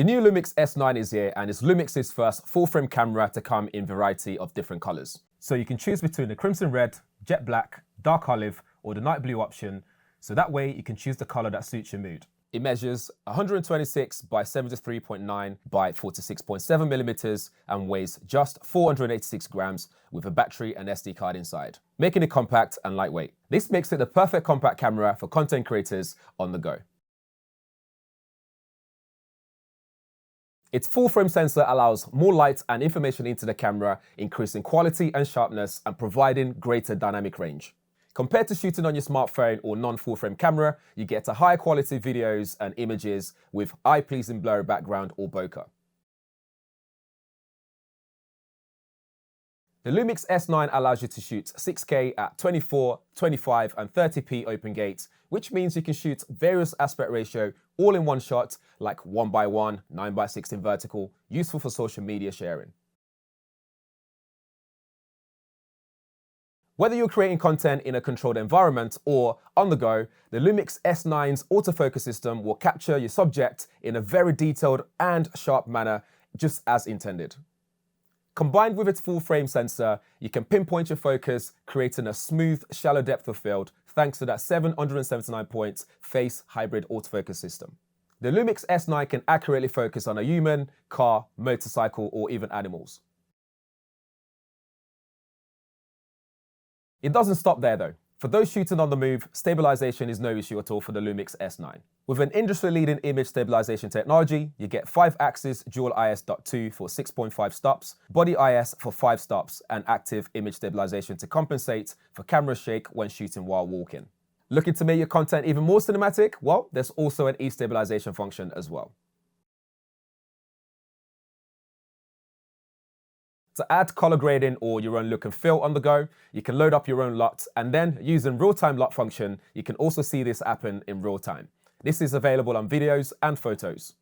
The new LUMIX S9 is here and is LUMIX's first full-frame camera to come in a variety of different colours. So you can choose between the crimson red, jet black, dark olive or the night blue option, so that way you can choose the colour that suits your mood. It measures 126 by 73.9 by 46.7 millimeters and weighs just 486 grams with a battery and SD card inside, making it compact and lightweight. This makes it the perfect compact camera for content creators on the go. Its full-frame sensor allows more light and information into the camera, increasing quality and sharpness and providing greater dynamic range. Compared to shooting on your smartphone or non-full-frame camera, you get a higher quality videos and images with eye-pleasing blurry background or bokeh. The LUMIX S9 allows you to shoot 6K at 24, 25 and 30p open gate, which means you can shoot various aspect ratio all in one shot, like 1:1, 9:16 vertical, useful for social media sharing. Whether you're creating content in a controlled environment or on the go, the LUMIX S9's autofocus system will capture your subject in a very detailed and sharp manner, just as intended. Combined with its full-frame sensor, you can pinpoint your focus, creating a smooth, shallow depth of field thanks to that 779-point phase hybrid autofocus system. The LUMIX S9 can accurately focus on a human, car, motorcycle, or even animals. It doesn't stop there though. For those shooting on the move, stabilization is no issue at all for the LUMIX S9. With an industry-leading image stabilization technology, you get 5-axis dual IS.2 for 6.5 stops, body IS for 5 stops, and active image stabilization to compensate for camera shake when shooting while walking. Looking to make your content even more cinematic? Well, there's also an e-stabilization function as well. To add color grading or your own look and feel on the go, you can load up your own LUT, and then using real-time LUT function, you can also see this happen in real time. This is available on videos and photos.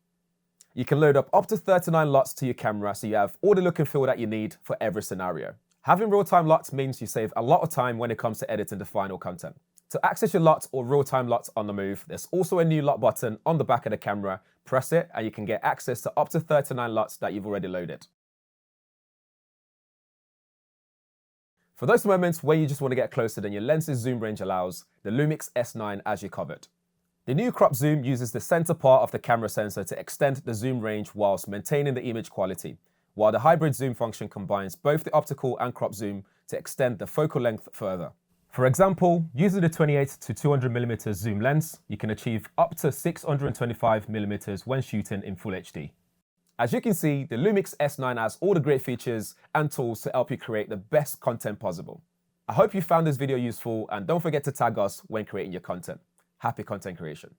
You can load up to 39 LUTs to your camera, so you have all the look and feel that you need for every scenario. Having real-time LUT means you save a lot of time when it comes to editing the final content. To access your LUT or real-time LUT on the move, there's also a new LUT button on the back of the camera. Press it and you can get access to up to 39 LUTs that you've already loaded. For those moments where you just want to get closer than your lens's zoom range allows, the LUMIX S9 has you covered. The new crop zoom uses the center part of the camera sensor to extend the zoom range whilst maintaining the image quality, while the hybrid zoom function combines both the optical and crop zoom to extend the focal length further. For example, using the 28 to 200mm zoom lens, you can achieve up to 625mm when shooting in Full HD. As you can see, the LUMIX S9 has all the great features and tools to help you create the best content possible. I hope you found this video useful, and don't forget to tag us when creating your content. Happy content creation.